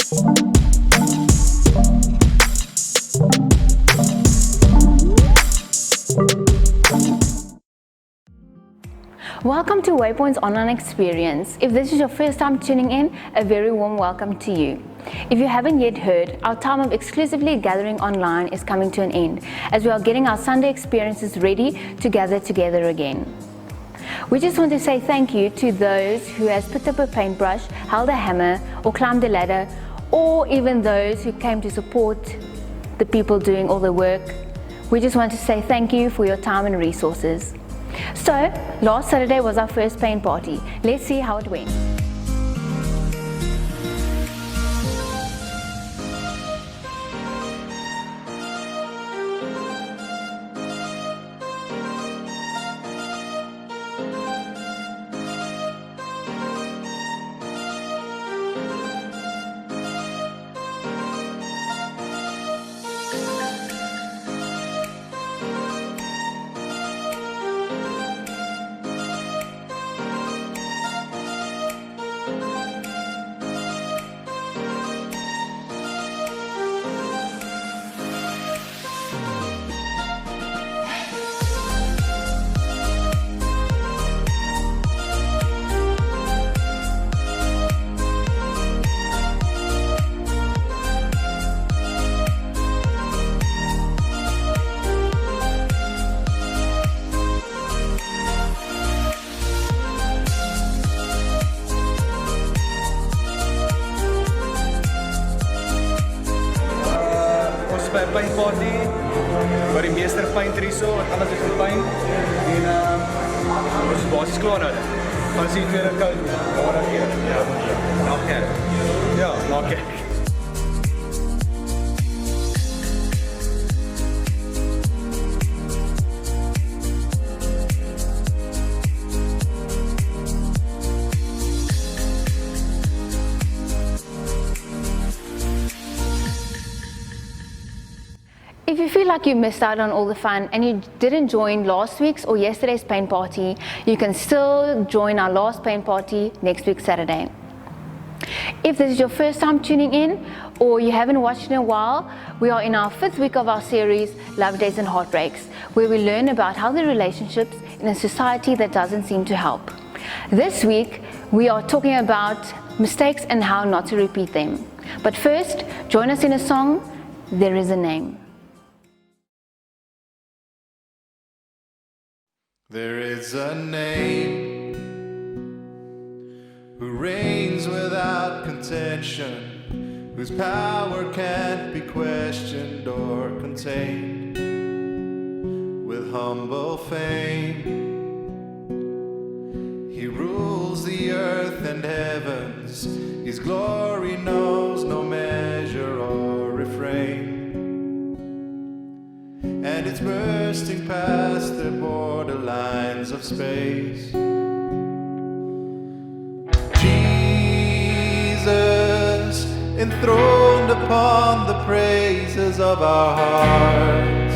Welcome to Waypoint's online experience. If this is your first time tuning in, a very warm welcome to you. If you haven't yet heard, our time of exclusively gathering online is coming to an end as we are getting our Sunday experiences ready to gather together again. We just want to say thank you to those who has picked up a paintbrush, held a hammer or climbed a ladder, or even those who came to support the people doing all the work. We just want to say thank you for your time and resources. So, last Saturday was our first paint party. Let's see how it went. By paint party, waar die meester paint hierso, en alles is gepaint. En ons is basies klaar nou. Gaan sien weer 'n koud. Waar dan hier? Ja, na kerk. Ja, na kerk. If you feel like you missed out on all the fun and you didn't join last week's or yesterday's paint party, you can still join our last paint party next week Saturday. If this is your first time tuning in or you haven't watched in a while, we are in our 5th week of our series, Love Days and Heartbreaks, where we learn about healthy relationships in a society that doesn't seem to help. This week, we are talking about mistakes and how not to repeat them. But first, join us in a song, There Is a Name. There is a name who reigns without contention, whose power can't be questioned or contained. With humble fame, he rules the earth and heavens. His glory knows no measure or refrain, and it's bursting past the borderlines of space. Jesus, enthroned upon the praises of our hearts.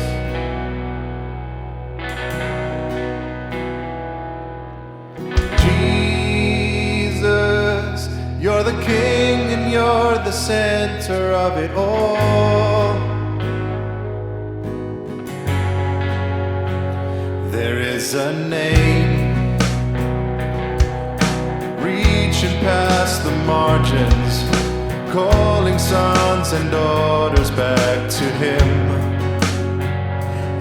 Jesus, you're the King and you're the center of it all. There is a name reaching past the margins, calling sons and daughters back to him.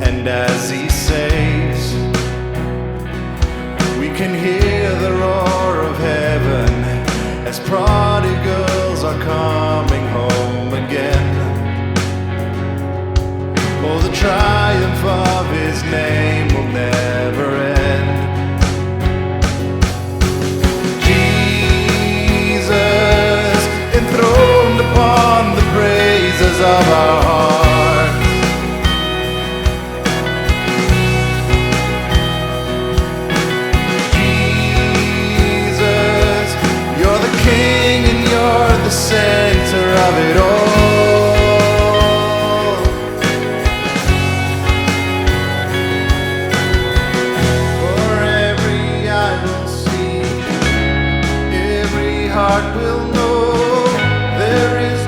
And as he saves, we can hear the roar of heaven as prodigals are coming home again. Oh, the triumph of his name will never end. Jesus, enthroned upon the praises of our hearts. Jesus, you're the King and you're the center of it all. Heart will know there is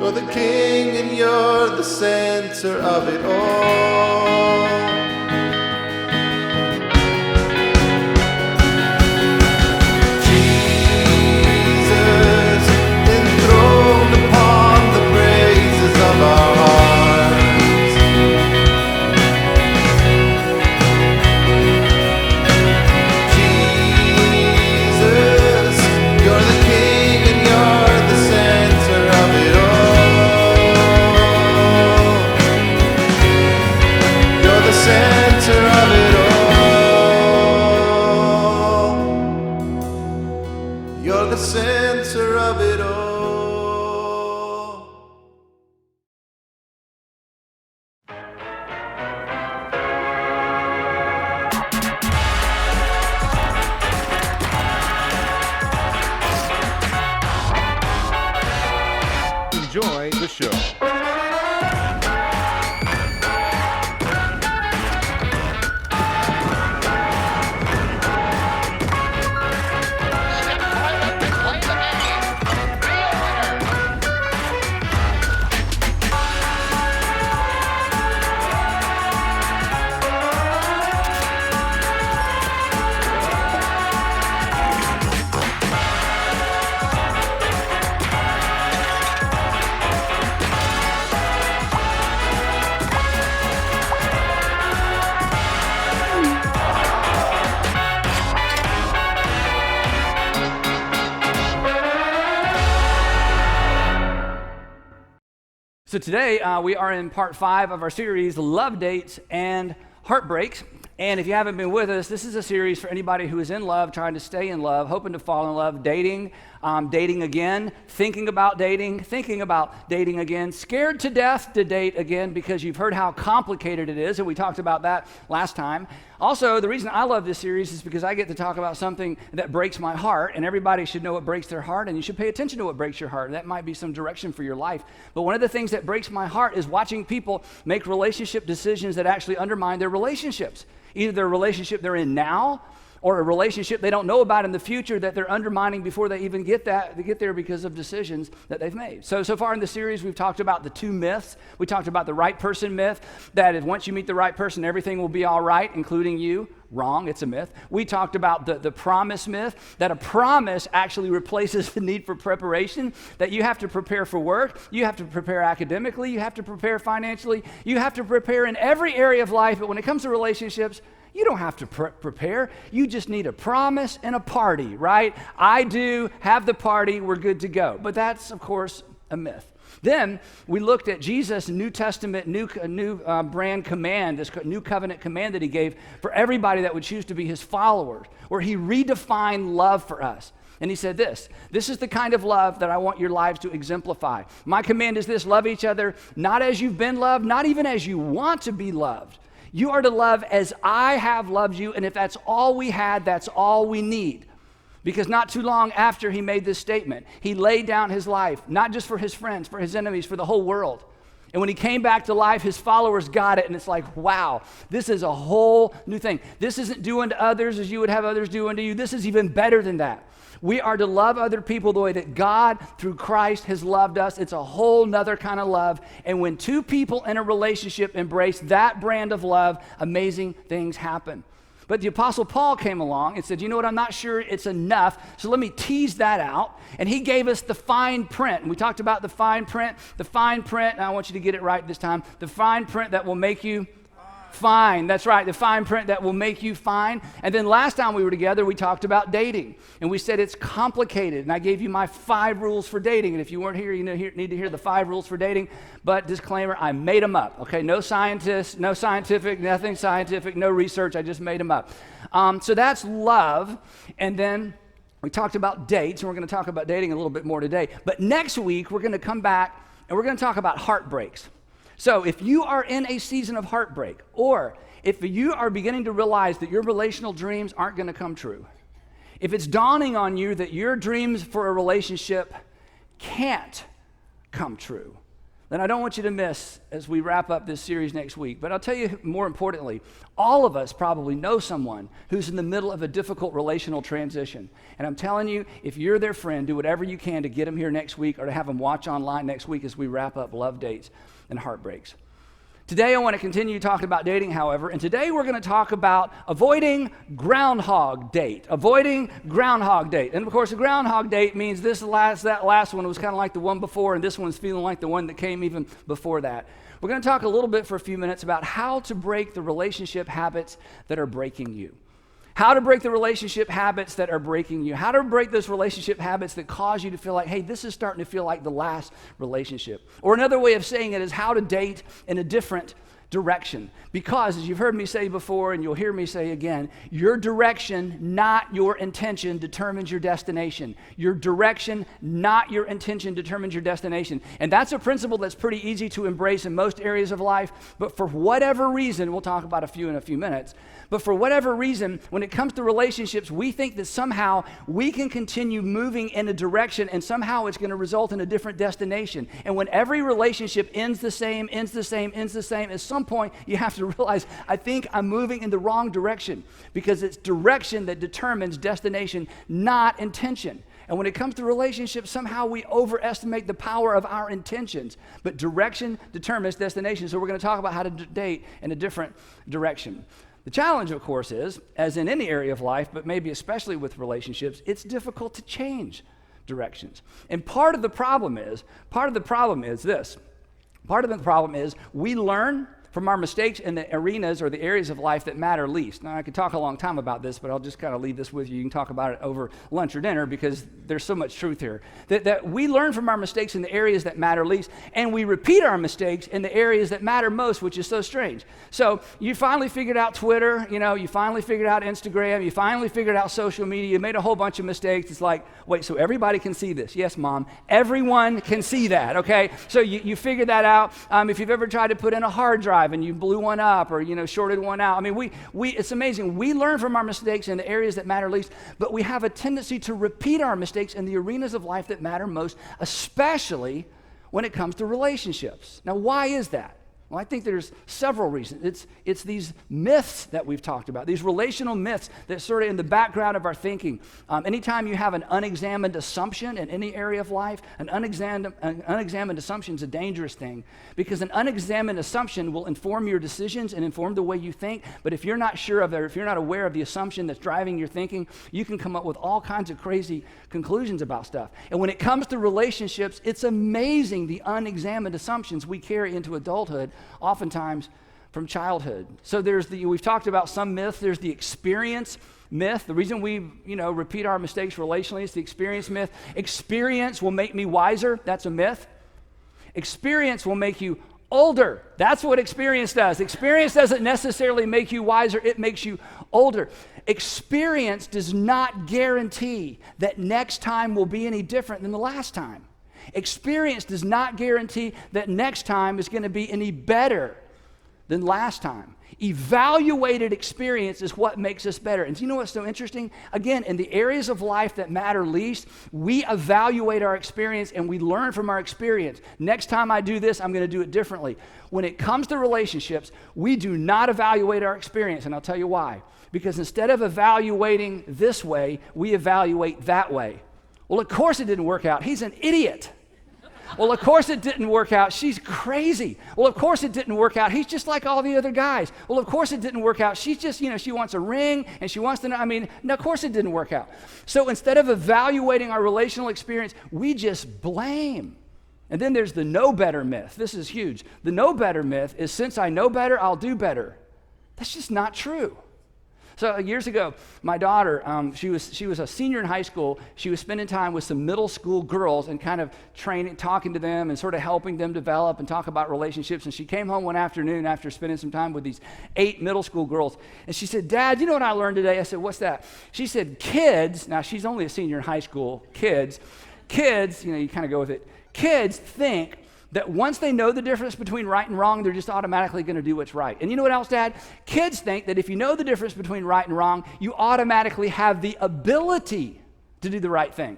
You're the king and you're the center of it all. Jesus, enthroned upon the praises of our hearts. Jesus, you're the king and you're the center of it all. You're the center of it all. You're the center of it all. Enjoy the show. So today we are in part 5 of our series, Love Dates and Heartbreaks. And if you haven't been with us, this is a series for anybody who is in love, trying to stay in love, hoping to fall in love, dating, dating again, thinking about dating again, scared to death to date again because you've heard how complicated it is, and we talked about that last time. Also, the reason I love this series is because I get to talk about something that breaks my heart, and everybody should know what breaks their heart, and you should pay attention to what breaks your heart. That might be some direction for your life. But one of the things that breaks my heart is watching people make relationship decisions that actually undermine their relationships. Either their relationship they're in now, or a relationship they don't know about in the future that they're undermining before they even get there because of decisions that they've made. So far in the series, we've talked about the 2 myths. We talked about the right person myth, that if once you meet the right person, everything will be all right, including you. Wrong, it's a myth. We talked about the promise myth, that a promise actually replaces the need for preparation, that you have to prepare for work, you have to prepare academically, you have to prepare financially, you have to prepare in every area of life, but when it comes to relationships, you don't have to prepare. You just need a promise and a party, right? I do, have the party, we're good to go. But that's, of course, a myth. Then we looked at Jesus' New Testament, new brand command, this new covenant command that he gave for everybody that would choose to be his followers, where he redefined love for us. And he said this is the kind of love that I want your lives to exemplify. My command is this: love each other, not as you've been loved, not even as you want to be loved. You are to love as I have loved you, and if that's all we had, that's all we need. Because not too long after he made this statement, he laid down his life, not just for his friends, for his enemies, for the whole world. And when he came back to life, his followers got it, and it's like, wow, this is a whole new thing. This isn't do unto others as you would have others do unto you. This is even better than that. We are to love other people the way that God, through Christ, has loved us. It's a whole nother kind of love. And when 2 people in a relationship embrace that brand of love, amazing things happen. But the Apostle Paul came along and said, you know what, I'm not sure it's enough, so let me tease that out. And he gave us the fine print. And we talked about the fine print, and I want you to get it right this time, the fine print that will make you fine. That's right, the fine print that will make you fine. And then last time we were together, we talked about dating. And we said it's complicated. And I gave you my 5 rules for dating. And if you weren't here, you need to hear the 5 rules for dating. But disclaimer, I made them up. Okay, no scientists, no scientific, nothing scientific, no research. I just made them up. So that's love. And then we talked about dates. And we're going to talk about dating a little bit more today. But next week, we're going to come back and we're going to talk about heartbreaks. So if you are in a season of heartbreak, or if you are beginning to realize that your relational dreams aren't going to come true, if it's dawning on you that your dreams for a relationship can't come true, that I don't want you to miss as we wrap up this series next week. But I'll tell you more importantly, all of us probably know someone who's in the middle of a difficult relational transition. And I'm telling you, if you're their friend, do whatever you can to get them here next week or to have them watch online next week as we wrap up Love Dates and Heartbreaks. Today I want to continue talking about dating, however, and today we're going to talk about avoiding groundhog date. Avoiding groundhog date. And of course, a groundhog date means that last one was kind of like the one before, and this one's feeling like the one that came even before that. We're going to talk a little bit for a few minutes about how to break the relationship habits that are breaking you. How to break the relationship habits that are breaking you. How to break those relationship habits that cause you to feel like, hey, this is starting to feel like the last relationship. Or another way of saying it is how to date in a different direction. Because, as you've heard me say before, and you'll hear me say again, your direction, not your intention, determines your destination. Your direction, not your intention, determines your destination. And that's a principle that's pretty easy to embrace in most areas of life, but for whatever reason, we'll talk about a few in a few minutes, but for whatever reason, when it comes to relationships, we think that somehow we can continue moving in a direction and somehow it's going to result in a different destination. And when every relationship ends the same, at some point you have to realize, I think I'm moving in the wrong direction, because it's direction that determines destination, not intention. And when it comes to relationships, somehow we overestimate the power of our intentions. But direction determines destination. So we're going to talk about how to date in a different direction. The challenge, of course, is, as in any area of life, but maybe especially with relationships, it's difficult to change directions. And part of the problem is this. Part of the problem is we learn from our mistakes in the arenas or the areas of life that matter least. Now, I could talk a long time about this, but I'll just kind of leave this with you. You can talk about it over lunch or dinner because there's so much truth here. That we learn from our mistakes in the areas that matter least, and we repeat our mistakes in the areas that matter most, which is so strange. So you finally figured out Twitter, you finally figured out Instagram, you finally figured out social media, you made a whole bunch of mistakes. It's like, wait, so everybody can see this? Yes, Mom, everyone can see that, okay? So you figured that out. If you've ever tried to put in a hard drive and you blew one up or shorted one out. I mean, it's amazing. We learn from our mistakes in the areas that matter least, but we have a tendency to repeat our mistakes in the arenas of life that matter most, especially when it comes to relationships. Now, why is that? Well, I think there's several reasons. It's these myths that we've talked about, these relational myths that sort of in the background of our thinking. Anytime you have an unexamined assumption in any area of life, an unexamined assumption is a dangerous thing, because an unexamined assumption will inform your decisions and inform the way you think. But if you're not sure of it, or if you're not aware of the assumption that's driving your thinking, you can come up with all kinds of crazy conclusions about stuff. And when it comes to relationships, it's amazing the unexamined assumptions we carry into adulthood, oftentimes from childhood. So we've talked about some myths. There's the experience myth. The reason we, repeat our mistakes relationally is the experience myth. Experience will make me wiser. That's a myth. Experience will make you older. That's what experience does. Experience doesn't necessarily make you wiser. It makes you older. Experience does not guarantee that next time will be any different than the last time. Experience does not guarantee that next time is going to be any better than last time. Evaluated experience is what makes us better. And do you know what's so interesting? Again, in the areas of life that matter least, we evaluate our experience and we learn from our experience. Next time I do this, I'm going to do it differently. When it comes to relationships, we do not evaluate our experience, and I'll tell you why. Because instead of evaluating this way, we evaluate that way. Well, of course it didn't work out. He's an idiot. Well, of course it didn't work out. She's crazy. Well, of course it didn't work out. He's just like all the other guys. Well, of course it didn't work out. She's just, she wants a ring and she wants to know. No, of course it didn't work out. So instead of evaluating our relational experience, we just blame. And then there's the know better myth. This is huge. The know better myth is, since I know better, I'll do better. That's just not true. So years ago, my daughter, she was a senior in high school. She was spending time with some middle school girls and kind of talking to them and sort of helping them develop and talk about relationships. And she came home one afternoon after spending some time with these 8 middle school girls. And she said, "Dad, you know what I learned today?" I said, "What's that?" She said, kids, now she's only a senior in high school, kids, you kind of go with it. Kids think that once they know the difference between right and wrong, they're just automatically going to do what's right. And you know what else, Dad? Kids think that if you know the difference between right and wrong, you automatically have the ability to do the right thing.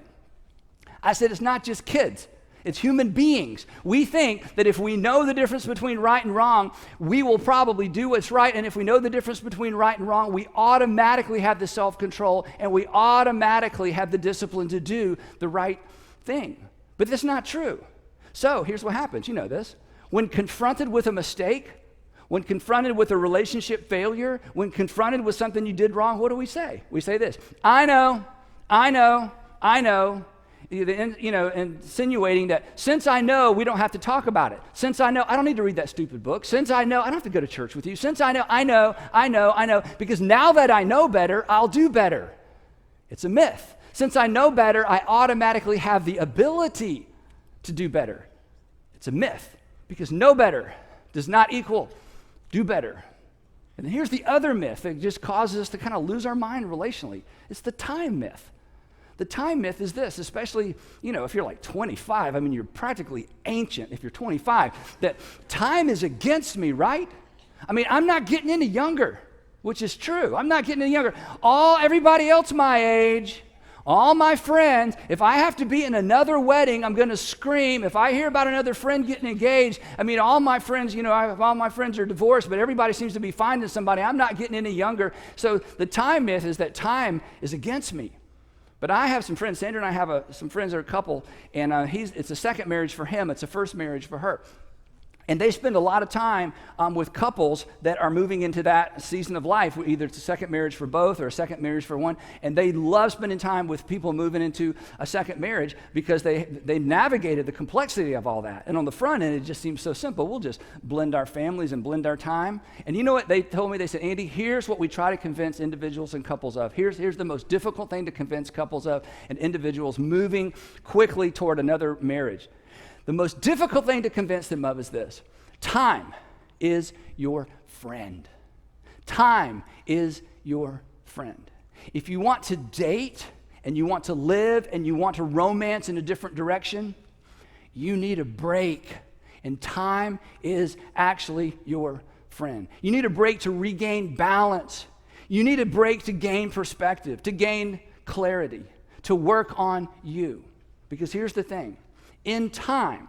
I said, it's not just kids. It's human beings. We think that if we know the difference between right and wrong, we will probably do what's right. And if we know the difference between right and wrong, we automatically have the self-control and we automatically have the discipline to do the right thing. But that's not true. So here's what happens. You know this. When confronted with a mistake, when confronted with a relationship failure, when confronted with something you did wrong, what do we say? We say this: I know. Insinuating that since I know, we don't have to talk about it. Since I know, I don't need to read that stupid book. Since I know, I don't have to go to church with you. Since I know, because now that I know better, I'll do better. It's a myth. Since I know better, I automatically have the ability to do better. It's a myth, because know better does not equal do better. And then here's the other myth that just causes us to kind of lose our mind relationally. It's the time myth. The time myth is this, especially, if you're like 25, I mean, you're practically ancient if you're 25, that time is against me, right? I mean, I'm not getting any younger, which is true. I'm not getting any younger. Everybody else my age, all my friends, if I have to be in another wedding, I'm going to scream. If I hear about another friend getting engaged, I mean, all my friends, all my friends are divorced, but everybody seems to be finding somebody. I'm not getting any younger. So the time myth is that time is against me. But I have some friends, Sandra and I have some friends that are a couple, and it's a second marriage for him, it's a first marriage for her. And they spend a lot of time with couples that are moving into that season of life. Either it's a second marriage for both or a second marriage for one. And they love spending time with people moving into a second marriage because they navigated the complexity of all that. And on the front end, it just seems so simple. We'll just blend our families and blend our time. And you know what they told me? They said, Andy, here's what we try to convince individuals and couples of. Here's the most difficult thing to convince couples of and individuals moving quickly toward another marriage. The most difficult thing to convince them of is this: time is your friend. Time is your friend. If you want to date and you want to live and you want to romance in a different direction, you need a break. And time is actually your friend. You need a break to regain balance. You need a break to gain perspective, to gain clarity, to work on you. Because here's the thing. In time,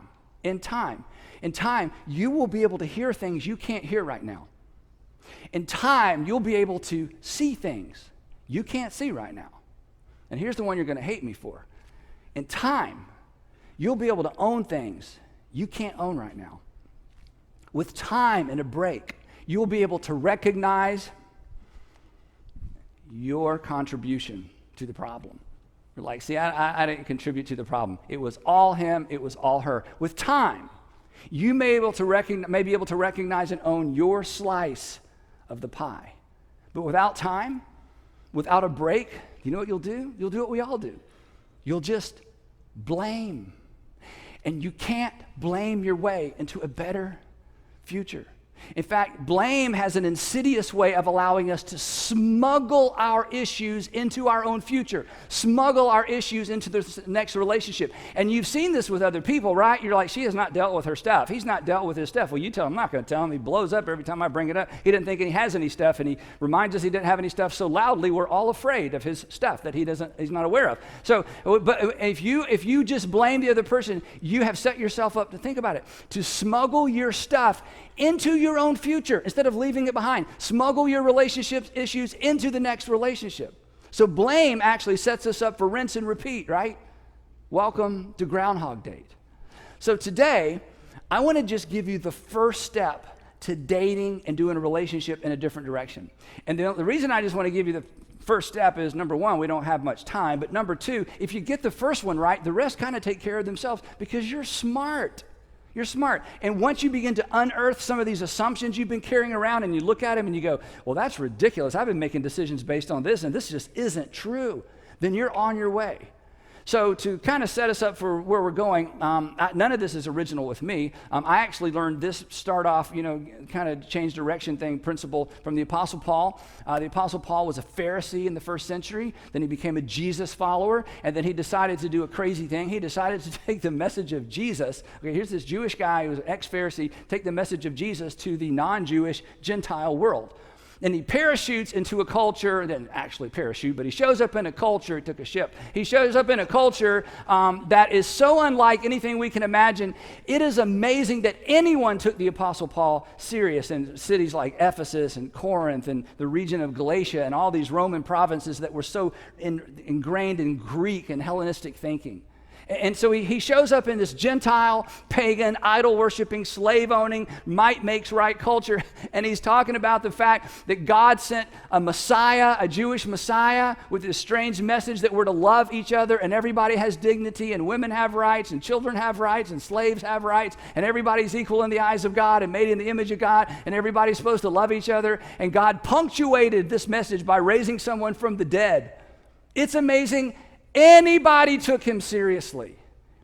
you will be able to hear things you can't hear right now. In time, you'll be able to see things you can't see right now. And here's the one you're going to hate me for. In time, you'll be able to own things you can't own right now. With time and a break, you'll be able to recognize your contribution to the problem. You're like, see, I didn't contribute to the problem. It was all him, it was all her. With time, you may be able to recognize and own your slice of the pie. But without time, without a break, you know what you'll do? You'll do what we all do. You'll just blame. And you can't blame your way into a better future. In fact, blame has an insidious way of allowing us to smuggle our issues into our own future, smuggle our issues into the next relationship. And you've seen this with other people, right? You're like, she has not dealt with her stuff. He's not dealt with his stuff. Well, you tell him, I'm not going to tell him. He blows up every time I bring it up. He didn't think he has any stuff, and he reminds us he didn't have any stuff so loudly we're all afraid of his stuff that he's not aware of. So, but if you just blame the other person, you have set yourself up to think about it, to smuggle your stuff into your own future instead of leaving it behind. Smuggle your relationship issues into the next relationship. So blame actually sets us up for rinse and repeat, right? Welcome to Groundhog Date. So today, I want to just give you the first step to dating and doing a relationship in a different direction. And the reason I just want to give you the first step is, number one, we don't have much time. But number two, if you get the first one right, the rest kind of take care of themselves because you're smart. You're smart. And once you begin to unearth some of these assumptions you've been carrying around and you look at them and you go, well, that's ridiculous. I've been making decisions based on this and this just isn't true. Then you're on your way. So to kind of set us up for where we're going, none of this is original with me. I actually learned this start off, kind of change direction thing principle from the Apostle Paul. The Apostle Paul was a Pharisee in the first century. Then he became a Jesus follower. And then he decided to do a crazy thing. He decided to take the message of Jesus. Okay, here's this Jewish guy who was an ex-Pharisee, take the message of Jesus to the non-Jewish Gentile world. And he parachutes into a culture, didn't actually parachute, but he shows up in a culture, it took a ship. He shows up in a culture that is so unlike anything we can imagine. It is amazing that anyone took the Apostle Paul serious in cities like Ephesus and Corinth and the region of Galatia and all these Roman provinces that were so ingrained in Greek and Hellenistic thinking. And so he shows up in this Gentile, pagan, idol-worshiping, slave-owning, might makes right culture, and he's talking about the fact that God sent a Messiah, a Jewish Messiah, with this strange message that we're to love each other, and everybody has dignity, and women have rights, and children have rights, and slaves have rights, and everybody's equal in the eyes of God and made in the image of God, and everybody's supposed to love each other, and God punctuated this message by raising someone from the dead. It's amazing. Anybody took him seriously,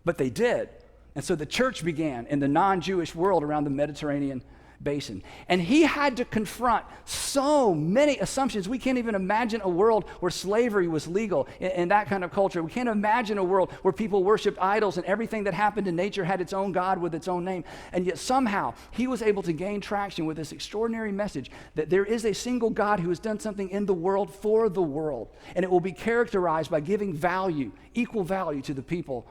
but they did. And so the church began in the non-Jewish world around the Mediterranean basin. And he had to confront so many assumptions. We can't even imagine a world where slavery was legal in that kind of culture. We can't imagine a world where people worshiped idols and everything that happened in nature had its own God with its own name. And yet somehow he was able to gain traction with this extraordinary message that there is a single God who has done something in the world for the world. And it will be characterized by giving value, equal value to the people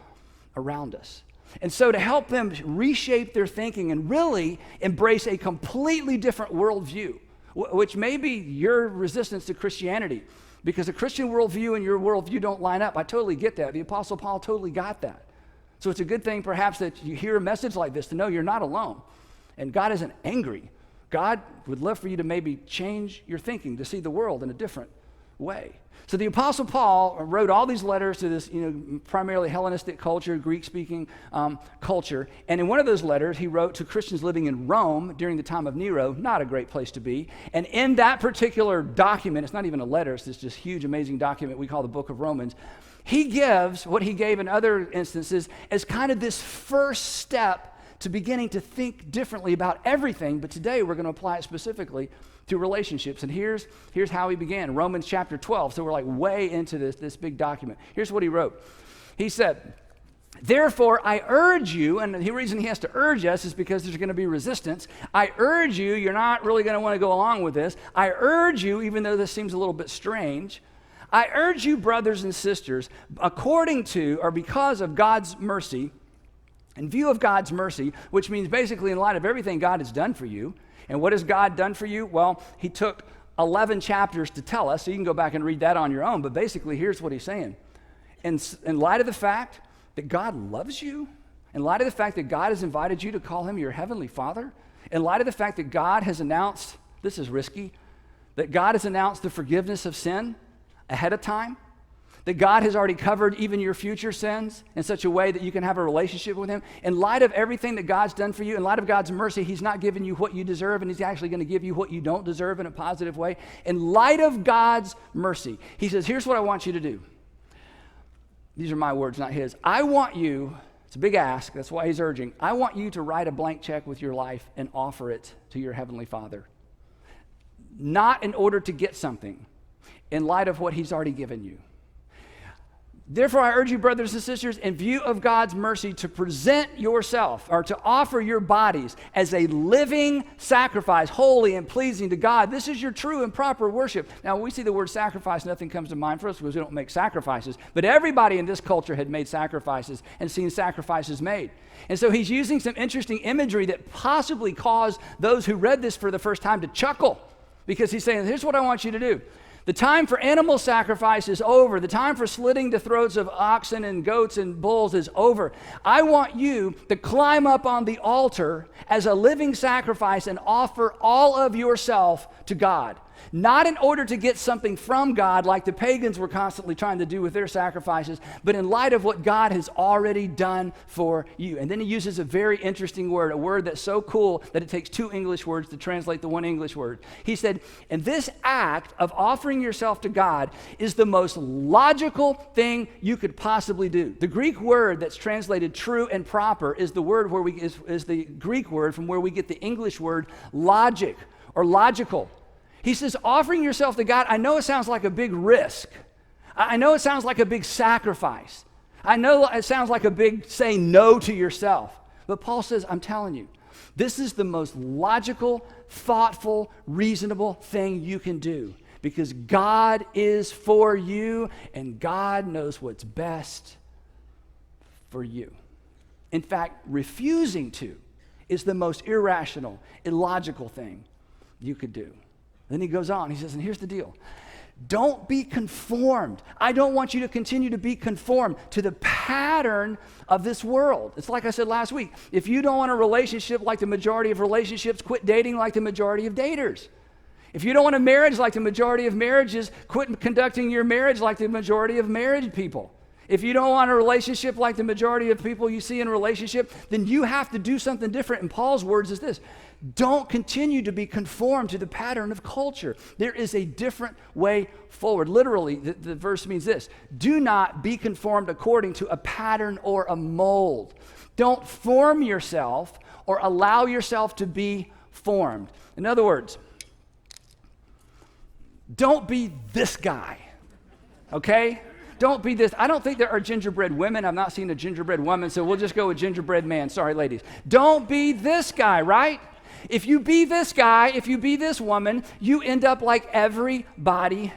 around us. And so to help them reshape their thinking and really embrace a completely different worldview, which may be your resistance to Christianity, because the Christian worldview and your worldview don't line up. I totally get that. The Apostle Paul totally got that. So it's a good thing perhaps that you hear a message like this to know you're not alone. And God isn't angry. God would love for you to maybe change your thinking, to see the world in a different way. So the Apostle Paul wrote all these letters to this, primarily Hellenistic culture, Greek-speaking culture. And in one of those letters, he wrote to Christians living in Rome during the time of Nero, not a great place to be. And in that particular document, it's not even a letter, it's this just huge, amazing document we call the Book of Romans. He gives what he gave in other instances as kind of this first step to beginning to think differently about everything. But today, we're going to apply it specifically to relationships. And here's how he began. Romans chapter 12. So we're like way into this big document. Here's what he wrote. He said, therefore, I urge you, and the reason he has to urge us is because there's going to be resistance. I urge you, you're not really going to want to go along with this. I urge you, even though this seems a little bit strange, I urge you, brothers and sisters, according to or because of God's mercy, in view of God's mercy, which means basically in light of everything God has done for you. And what has God done for you? Well, he took 11 chapters to tell us, so you can go back and read that on your own. But basically, here's what he's saying. In light of the fact that God loves you, in light of the fact that God has invited you to call him your heavenly Father, in light of the fact that God has announced, this is risky, that God has announced the forgiveness of sin ahead of time, that God has already covered even your future sins in such a way that you can have a relationship with him. In light of everything that God's done for you, in light of God's mercy, he's not giving you what you deserve, and he's actually going to give you what you don't deserve in a positive way. In light of God's mercy, he says, here's what I want you to do. These are my words, not his. I want you, it's a big ask, that's why he's urging, I want you to write a blank check with your life and offer it to your heavenly Father. Not in order to get something, in light of what he's already given you. Therefore, I urge you, brothers and sisters, in view of God's mercy, to present yourself or to offer your bodies as a living sacrifice, holy and pleasing to God. This is your true and proper worship. Now, when we see the word sacrifice, nothing comes to mind for us because we don't make sacrifices. But everybody in this culture had made sacrifices and seen sacrifices made. And so he's using some interesting imagery that possibly caused those who read this for the first time to chuckle, because he's saying, here's what I want you to do. The time for animal sacrifice is over. The time for slitting the throats of oxen and goats and bulls is over. I want you to climb up on the altar as a living sacrifice and offer all of yourself to God. Not in order to get something from God like the pagans were constantly trying to do with their sacrifices, but in light of what God has already done for you. And then he uses a very interesting word, a word that's so cool that it takes two English words to translate the one English word. He said, and this act of offering yourself to God is the most logical thing you could possibly do. The Greek word that's translated true and proper is the word is the Greek word from where we get the English word logic or logical. He says, offering yourself to God, I know it sounds like a big risk. I know it sounds like a big sacrifice. I know it sounds like a big saying no to yourself. But Paul says, I'm telling you, This is the most logical, thoughtful, reasonable thing you can do because God is for you and God knows what's best for you. In fact, refusing to is the most irrational, illogical thing you could do. Then he goes on, he says, and here's the deal. Don't be conformed. I don't want you to continue to be conformed to the pattern of this world. It's like I said last week. If you don't want a relationship like the majority of relationships, quit dating like the majority of daters. If you don't want a marriage like the majority of marriages, quit conducting your marriage like the majority of married people. If you don't want a relationship like the majority of people you see in a relationship, then you have to do something different. And Paul's words is this: don't continue to be conformed to the pattern of culture. There is a different way forward. Literally, the verse means this: do not be conformed according to a pattern or a mold. Don't form yourself or allow yourself to be formed. In other words, don't be this guy, okay? Don't be this. I don't think there are gingerbread women. I've not seen a gingerbread woman, so we'll just go with gingerbread man. Sorry, ladies. Don't be this guy, right? If you be this guy, if you be this woman, you end up like everybody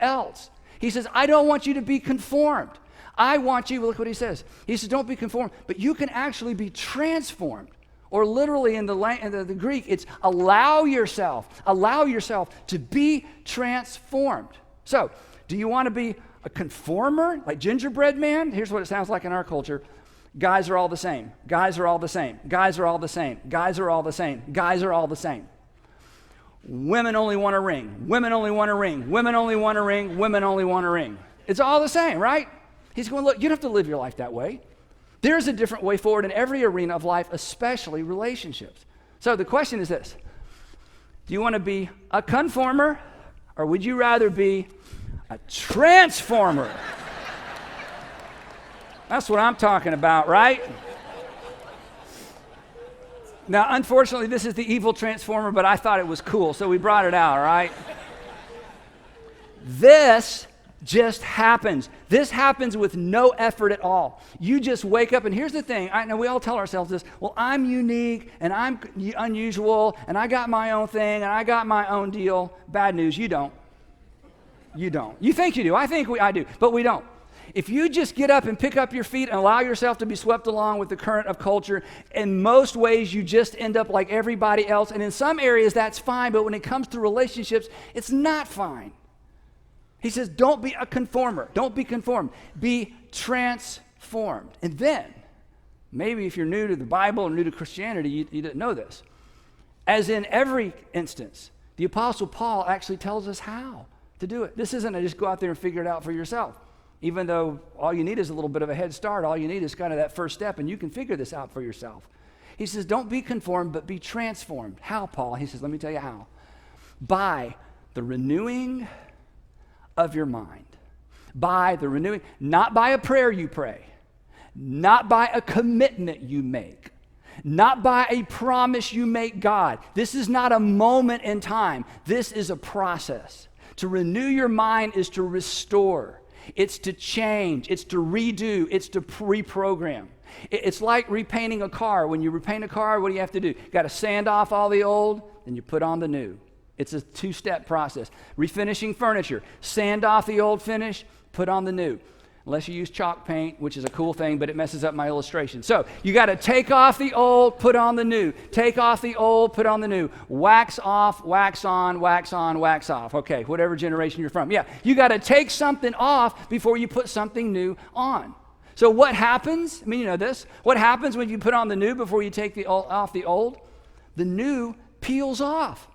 else. He says, I don't want you to be conformed. I want you, look what he says. He says, don't be conformed, but you can actually be transformed. Or literally in the Greek, it's allow yourself to be transformed. So, do you want to be a conformer, like gingerbread man? Here's what it sounds like in our culture. Guys are all the same. Guys are all the same. Guys are all the same. Guys are all the same. Guys are all the same. Women only want a ring. Women only want a ring. Women only want a ring. Women only want a ring. It's all the same, right? He's going, look, you don't have to live your life that way. There's a different way forward in every arena of life, especially relationships. So the question is this: do you want to be a conformer, or would you rather be a transformer? That's what I'm talking about, right? Now, unfortunately, this is the evil transformer, but I thought it was cool, so we brought it out, all right? This just happens. This happens with no effort at all. You just wake up, and here's the thing. I know we all tell ourselves this. Well, I'm unique, and I'm unusual, and I got my own thing, and I got my own deal. Bad news, you don't. You don't. You think you do. I think I do, but we don't. If you just get up and pick up your feet and allow yourself to be swept along with the current of culture, in most ways you just end up like everybody else. And in some areas that's fine, but when it comes to relationships, it's not fine. He says, don't be a conformer. Don't be conformed. Be transformed. And then, maybe if you're new to the Bible or new to Christianity, you didn't know this. As in every instance, the Apostle Paul actually tells us how to do it. This isn't a just go out there and figure it out for yourself. Even though all you need is a little bit of a head start, all you need is kind of that first step, and you can figure this out for yourself. He says, don't be conformed, but be transformed. How, Paul? He says, let me tell you how. By the renewing of your mind. By the renewing, not by a prayer you pray, not by a commitment you make, not by a promise you make God. This is not a moment in time. This is a process. To renew your mind is to restore. It's to change. It's to redo. It's to reprogram. It's like repainting a car. When you repaint a car, what do you have to do? You got to sand off all the old, then you put on the new. It's a two-step process. Refinishing furniture. Sand off the old finish, put on the new. Unless you use chalk paint, which is a cool thing, but it messes up my illustration. So you got to take off the old, put on the new. Take off the old, put on the new. Wax off, wax on, wax on, wax off. Okay, whatever generation you're from. Yeah, you got to take something off before you put something new on. So what happens? I mean, you know this. What happens when you put on the new before you take the old, off the old? The new peels off.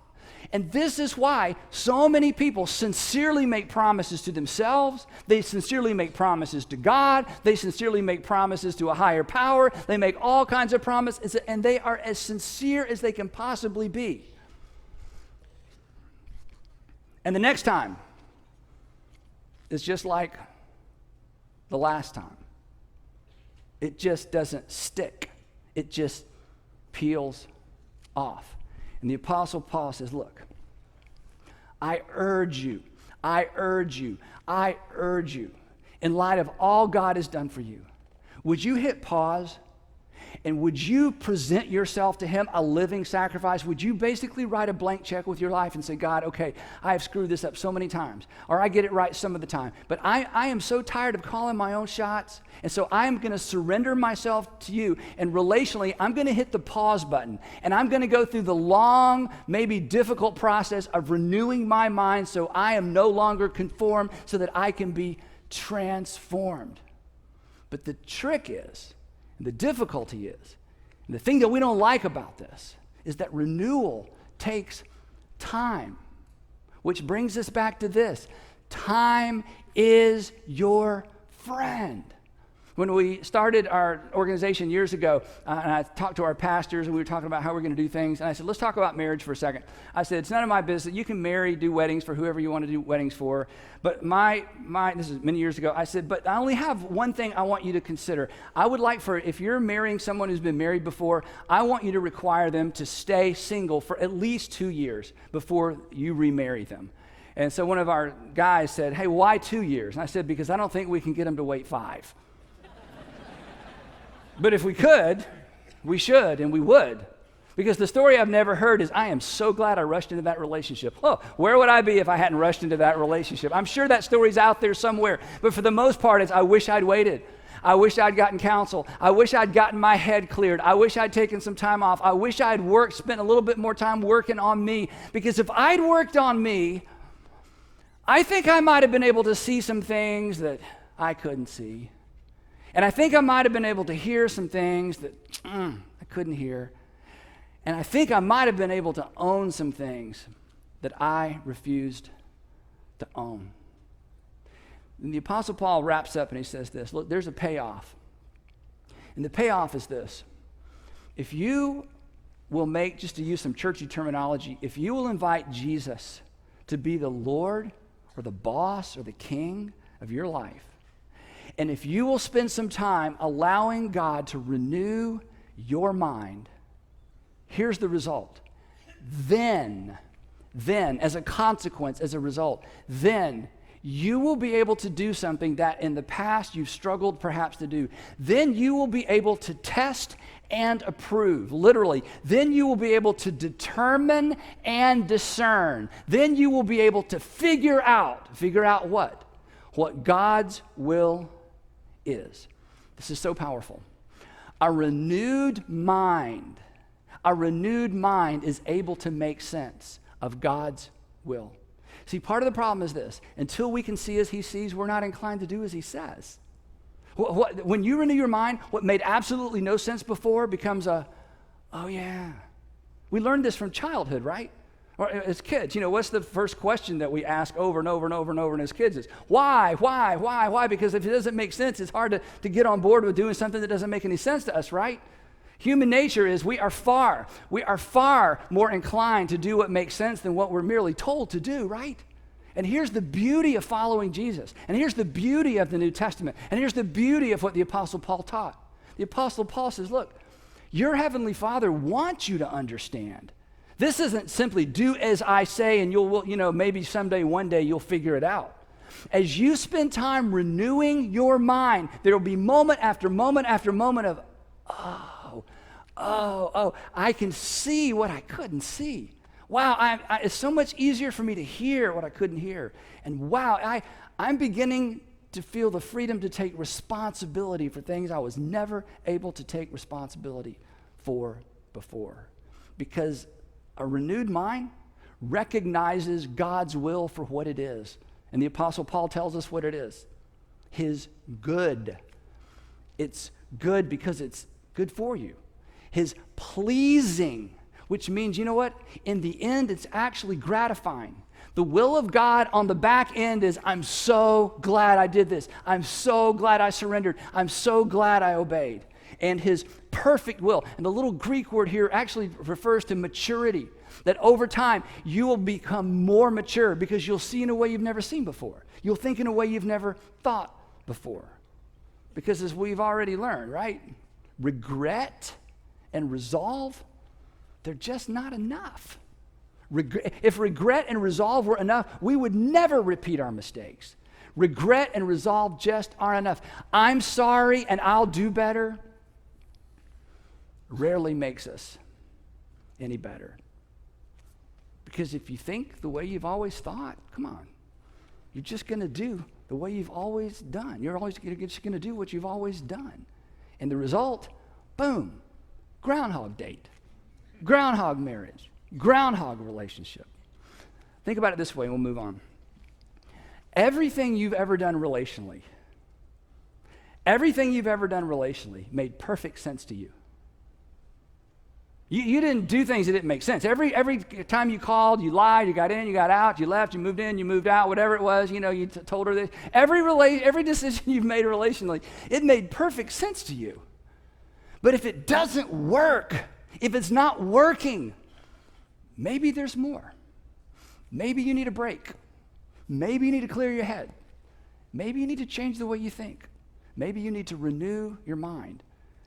And this is why so many people sincerely make promises to themselves. They sincerely make promises to God. They sincerely make promises to a higher power. They make all kinds of promises, and they are as sincere as they can possibly be. And the next time is just like the last time. It just doesn't stick. It just peels off. And the Apostle Paul says, look, I urge you, in light of all God has done for you, would you hit pause And would you present yourself to him a living sacrifice? Would you basically write a blank check with your life and say, God, okay, I have screwed this up so many times, or I get it right some of the time, but I am so tired of calling my own shots, and so I'm going to surrender myself to you, and relationally, I'm going to hit the pause button, and I'm going to go through the long, maybe difficult process of renewing my mind so I am no longer conformed, so that I can be transformed. But the trick is, and the difficulty is, and the thing that we don't like about this, is that renewal takes time, which brings us back to this. Time is your friend. When we started our organization years ago, and I talked to our pastors, and we were talking about how we're going to do things, and I said, let's talk about marriage for a second. I said, it's none of my business. You can marry, do weddings for whoever you want to do weddings for, but this is many years ago, I said, but I only have one thing I want you to consider. I would like if you're marrying someone who's been married before, I want you to require them to stay single for at least 2 years before you remarry them. And so one of our guys said, hey, why 2 years? And I said, because I don't think we can get them to wait 5. But if we could, we should, and we would. Because the story I've never heard is, I am so glad I rushed into that relationship. Oh, where would I be if I hadn't rushed into that relationship? I'm sure that story's out there somewhere. But for the most part, it's, I wish I'd waited. I wish I'd gotten counsel. I wish I'd gotten my head cleared. I wish I'd taken some time off. I wish I'd spent a little bit more time working on me. Because if I'd worked on me, I think I might have been able to see some things that I couldn't see. And I think I might have been able to hear some things that I couldn't hear. And I think I might have been able to own some things that I refused to own. And the Apostle Paul wraps up and he says this, look, there's a payoff. And the payoff is this. If you will make, just to use some churchy terminology, if you will invite Jesus to be the Lord or the boss or the king of your life, and if you will spend some time allowing God to renew your mind, here's the result. Then, as a consequence, as a result, then you will be able to do something that in the past you've struggled perhaps to do. Then you will be able to test and approve, literally. Then you will be able to determine and discern. Then you will be able to figure out what? What God's will is. This is so powerful. A renewed mind is able to make sense of God's will. See, part of the problem is this. Until we can see as he sees, we're not inclined to do as he says. When you renew your mind, what made absolutely no sense before becomes oh yeah. We learned this from childhood, right? Or as kids, what's the first question that we ask over and over and over and over and as kids is, why? Because if it doesn't make sense, it's hard to get on board with doing something that doesn't make any sense to us, right? Human nature is we are far more inclined to do what makes sense than what we're merely told to do, right? And here's the beauty of following Jesus. And here's the beauty of the New Testament. And here's the beauty of what the Apostle Paul taught. The Apostle Paul says, look, your Heavenly Father wants you to understand. This isn't simply do as I say and you'll maybe someday, one day you'll figure it out. As you spend time renewing your mind, there will be moment after moment after moment of, I can see what I couldn't see. Wow, it's so much easier for me to hear what I couldn't hear. And wow, I'm beginning to feel the freedom to take responsibility for things I was never able to take responsibility for before. Because a renewed mind recognizes God's will for what it is. And the Apostle Paul tells us what it is. His good. It's good because it's good for you. His pleasing, which means, you know what? In the end, it's actually gratifying. The will of God on the back end is, I'm so glad I did this. I'm so glad I surrendered. I'm so glad I obeyed. And his perfect will. And the little Greek word here actually refers to maturity. That over time, you will become more mature because you'll see in a way you've never seen before. You'll think in a way you've never thought before. Because as we've already learned, right? Regret and resolve, they're just not enough. If regret and resolve were enough, we would never repeat our mistakes. Regret and resolve just aren't enough. I'm sorry and I'll do better. rarely makes us any better. Because if you think the way you've always thought, come on, you're just going to do the way you've always done. You're just going to do what you've always done. And the result, boom, groundhog date, groundhog marriage, groundhog relationship. Think about it this way, and we'll move on. Everything you've ever done relationally made perfect sense to you. You didn't do things that didn't make sense. Every time you called, you lied, you got in, you got out, you left, you moved in, you moved out, whatever it was, you told her this. Every decision you've made relationally, it made perfect sense to you. But if it doesn't work, if it's not working, maybe there's more. Maybe you need a break. Maybe you need to clear your head. Maybe you need to change the way you think. Maybe you need to renew your mind.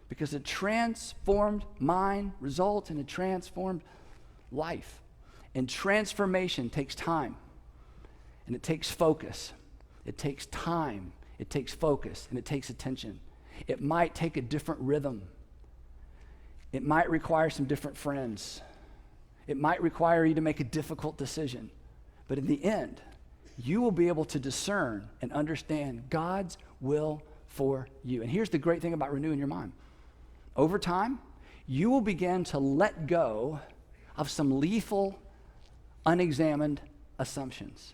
Because a transformed mind results in a transformed life. And transformation takes time. And it takes focus. It takes time. It takes focus. And it takes attention. It might take a different rhythm. It might require some different friends. It might require you to make a difficult decision. But in the end, you will be able to discern and understand God's will for you. And here's the great thing about renewing your mind. Over time, you will begin to let go of some lethal, unexamined assumptions.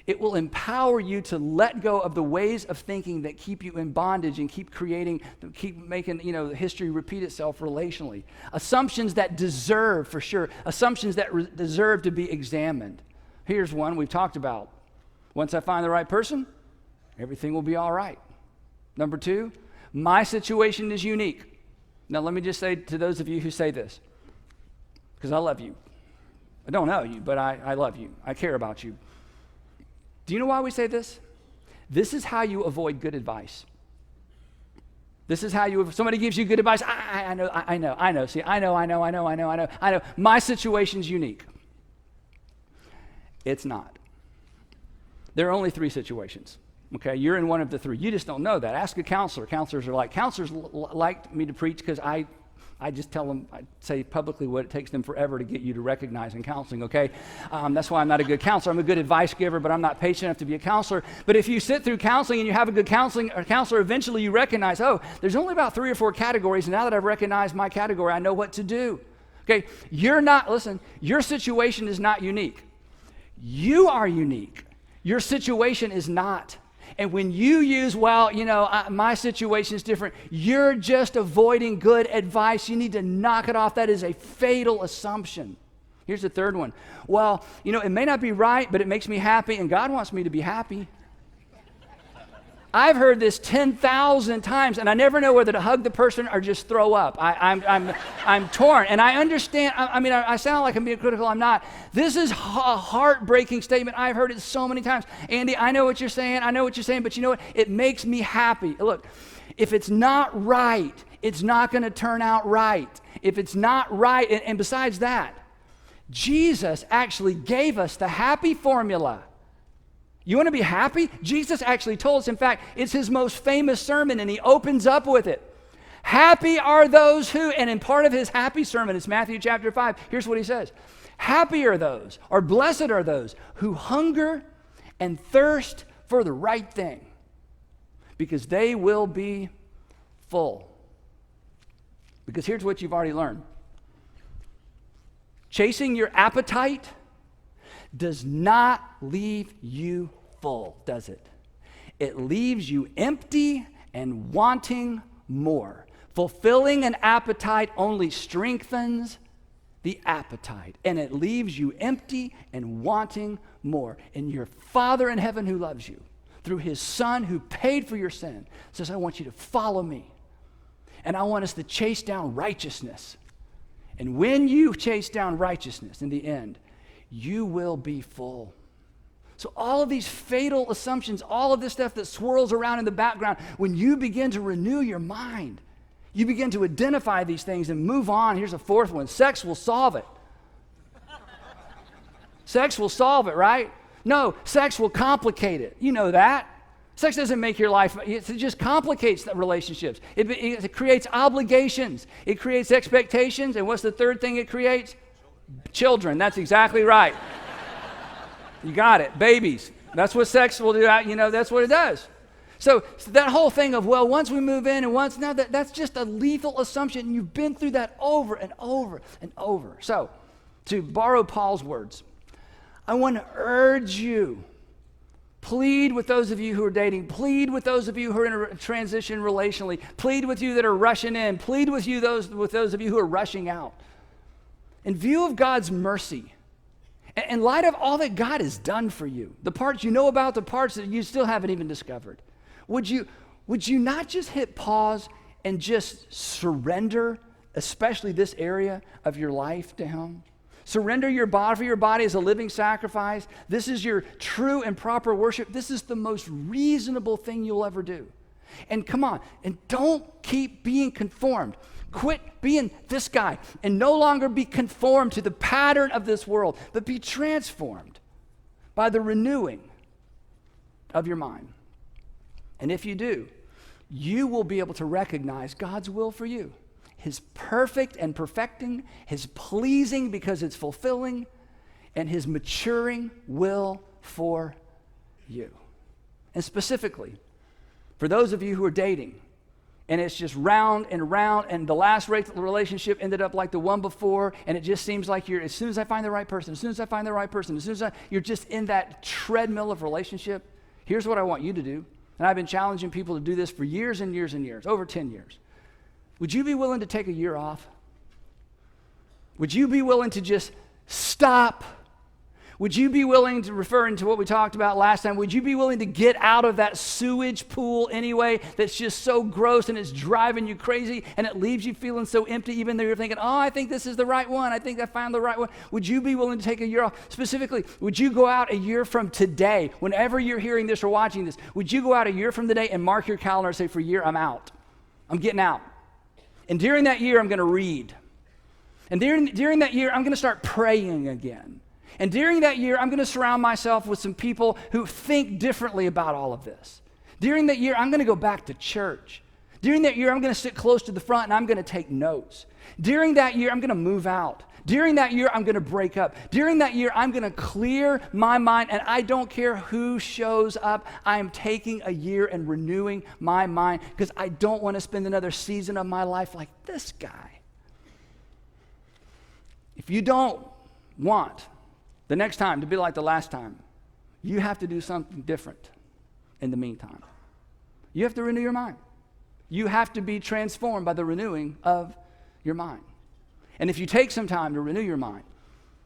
It will empower you to let go of the ways of thinking that keep you in bondage and keep making, history repeat itself relationally. Assumptions that deserve, for sure, assumptions that deserve to be examined. Here's one we've talked about. Once I find the right person, everything will be all right. Number 2, my situation is unique. Now, let me just say to those of you who say this, because I love you. I don't know you, but I love you. I care about you. Do you know why we say this? This is how you avoid good advice. This is how if somebody gives you good advice, I know. See, I know. My situation's unique. It's not. There are only 3 situations. Okay, you're in one of the 3. You just don't know that. Ask a counselor. Counselors like me to preach because I just tell them, I say publicly what it takes them forever to get you to recognize in counseling, okay? That's why I'm not a good counselor. I'm a good advice giver, but I'm not patient enough to be a counselor. But if you sit through counseling and you have a good counselor, eventually you recognize, there's only about 3 or 4 categories, and now that I've recognized my category, I know what to do. Okay, your situation is not unique. You are unique. Your situation is not. And when you use, my situation is different, you're just avoiding good advice. You need to knock it off. That is a fatal assumption. Here's the 3rd one. It may not be right, but it makes me happy, and God wants me to be happy. I've heard this 10,000 times, and I never know whether to hug the person or just throw up. I'm torn, and I understand. I sound like I'm being critical. I'm not. This is a heartbreaking statement. I've heard it so many times. Andy, I know what you're saying. But you know what? It makes me happy. Look, if it's not right, it's not going to turn out right. If it's not right, and besides that, Jesus actually gave us the happy formula. You want to be happy? Jesus actually told us, in fact, it's his most famous sermon, and he opens up with it. Happy are those who, and in part of his happy sermon, it's Matthew chapter 5, here's what he says. Happy are those, or blessed are those, who hunger and thirst for the right thing, because they will be full. Because here's what you've already learned. Chasing your appetite does not leave you full, does it? It leaves you empty and wanting more. Fulfilling an appetite only strengthens the appetite, and it leaves you empty and wanting more. And your Father in heaven who loves you, through his Son who paid for your sin, says, I want you to follow me. And I want us to chase down righteousness. And when you chase down righteousness, in the end, you will be full. So all of these fatal assumptions, all of this stuff that swirls around in the background, when you begin to renew your mind, you begin to identify these things and move on. Here's a 4th one. Sex will solve it. Sex will solve it, right? No, sex will complicate it. You know that. Sex doesn't make your life, it just complicates the relationships. It creates obligations. It creates expectations. And what's the third thing it creates? Children. That's exactly right. You got it. Babies. That's what sex will do. That's what it does. So that whole thing of, well, once we move in and once, now that's just a lethal assumption. And you've been through that over and over and over. So to borrow Paul's words, I want to urge you, plead with those of you who are dating. Plead with those of you who are in a transition relationally. Plead with you that are rushing in. Plead with those of you who are rushing out. In view of God's mercy, in light of all that God has done for you, the parts you know about, the parts that you still haven't even discovered, would you not just hit pause and just surrender, especially this area of your life, to Him? Surrender your body, for your body as a living sacrifice. This is your true and proper worship. This is the most reasonable thing you'll ever do. And come on, and don't keep being conformed. Quit being this guy and no longer be conformed to the pattern of this world, but be transformed by the renewing of your mind. And if you do, you will be able to recognize God's will for you. His perfect and perfecting, His pleasing because it's fulfilling, and His maturing will for you. And specifically, for those of you who are dating, and it's just round and round, and the last relationship ended up like the one before, and it just seems like as soon as I find the right person, you're just in that treadmill of relationship. Here's what I want you to do, and I've been challenging people to do this for years and years and years, over 10 years. Would you be willing to take a year off? Would you be willing to just stop? Would you be willing to, referring to what we talked about last time, would you be willing to get out of that sewage pool anyway that's just so gross and it's driving you crazy and it leaves you feeling so empty even though you're thinking, oh, I think this is the right one. I think I found the right one. Would you be willing to take a year off? Specifically, would you go out a year from today, whenever you're hearing this or watching this, would you go out a year from today and mark your calendar and say, for a year, I'm out. I'm getting out. And during that year, I'm going to read. And during that year, I'm going to start praying again. And during that year, I'm going to surround myself with some people who think differently about all of this. During that year, I'm going to go back to church. During that year, I'm going to sit close to the front and I'm going to take notes. During that year, I'm going to move out. During that year, I'm going to break up. During that year, I'm going to clear my mind, and I don't care who shows up. I am taking a year and renewing my mind because I don't want to spend another season of my life like this guy. If you don't want the next time to be like the last time, you have to do something different in the meantime. You have to renew your mind. You have to be transformed by the renewing of your mind. And if you take some time to renew your mind,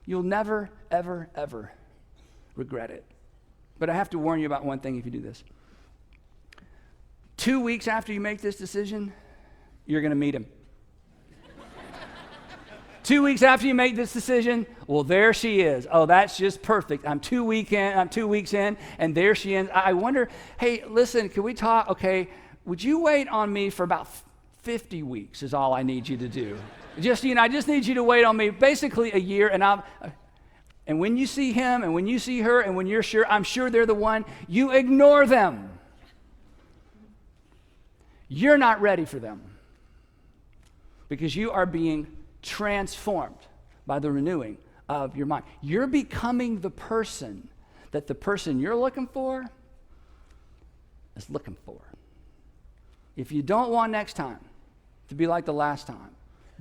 you'll never, ever, ever regret it. But I have to warn you about one thing if you do this. 2 weeks after you make this decision, you're going to meet him. 2 weeks after you make this decision, well, there she is. Oh, that's just perfect. I'm 2 weeks in, and there she is. I wonder, hey, listen, can we talk? Okay, would you wait on me for about 50 weeks is all I need you to do. I just need you to wait on me basically a year, and when you see him and when you see her and when you're sure, I'm sure they're the one, you ignore them. You're not ready for them because you are being transformed by the renewing of your mind. You're becoming the person that the person you're looking for is looking for. If you don't want next time to be like the last time,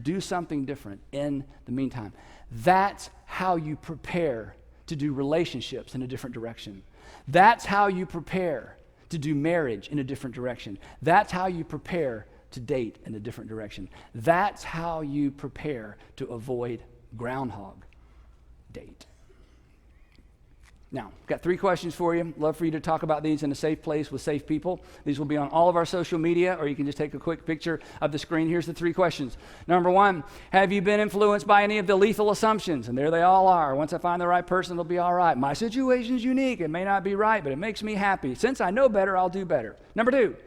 do something different in the meantime. That's how you prepare to do relationships in a different direction. That's how you prepare to do marriage in a different direction. That's how you prepare to date in a different direction. That's how you prepare to avoid Groundhog Date. Now, I've got 3 questions for you. Love for you to talk about these in a safe place with safe people. These will be on all of our social media, or you can just take a quick picture of the screen. Here's the 3 questions. Number 1, have you been influenced by any of the lethal assumptions? And there they all are. Once I find the right person, it'll be all right. My situation's unique. It may not be right, but it makes me happy. Since I know better, I'll do better. Number 2,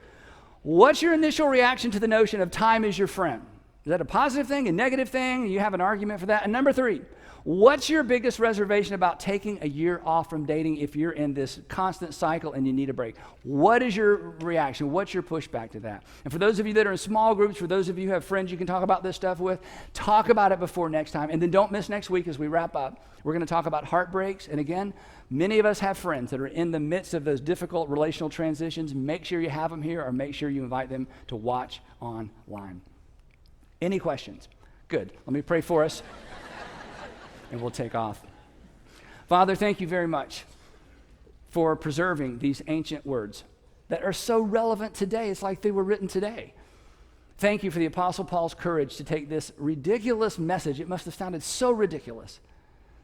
what's your initial reaction to the notion of time is your friend? Is that a positive thing, a negative thing? You have an argument for that? And number 3, what's your biggest reservation about taking a year off from dating if you're in this constant cycle and you need a break? What is your reaction? What's your pushback to that? And for those of you that are in small groups, for those of you who have friends you can talk about this stuff with, talk about it before next time. And then don't miss next week as we wrap up. We're going to talk about heartbreaks. And again, many of us have friends that are in the midst of those difficult relational transitions. Make sure you have them here, or make sure you invite them to watch online. Any questions? Good. Let me pray for us, and we'll take off. Father, thank you very much for preserving these ancient words that are so relevant today. It's like they were written today. Thank you for the Apostle Paul's courage to take this ridiculous message, it must have sounded so ridiculous,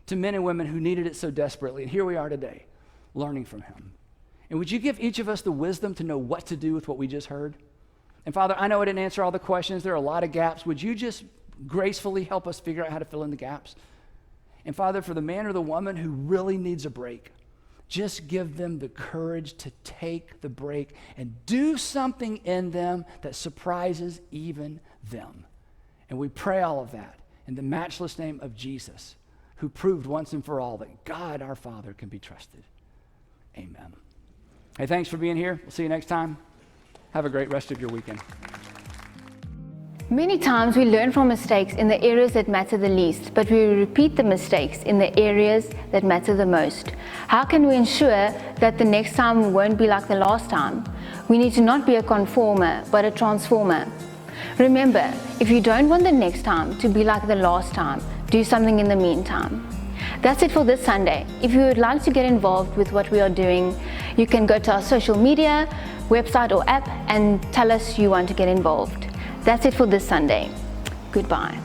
to men and women who needed it so desperately. And here we are today, learning from him. And would you give each of us the wisdom to know what to do with what we just heard? And Father, I know I didn't answer all the questions. There are a lot of gaps. Would you just gracefully help us figure out how to fill in the gaps? And Father, for the man or the woman who really needs a break, just give them the courage to take the break and do something in them that surprises even them. And we pray all of that in the matchless name of Jesus, who proved once and for all that God, our Father, can be trusted. Amen. Hey, thanks for being here. We'll see you next time. Have a great rest of your weekend. Many times we learn from mistakes in the areas that matter the least, but we repeat the mistakes in the areas that matter the most. How can we ensure that the next time won't be like the last time? We need to not be a conformer, but a transformer. Remember, if you don't want the next time to be like the last time, do something in the meantime. That's it for this Sunday. If you would like to get involved with what we are doing, you can go to our social media, website or app and tell us you want to get involved. That's it for this Sunday. Goodbye.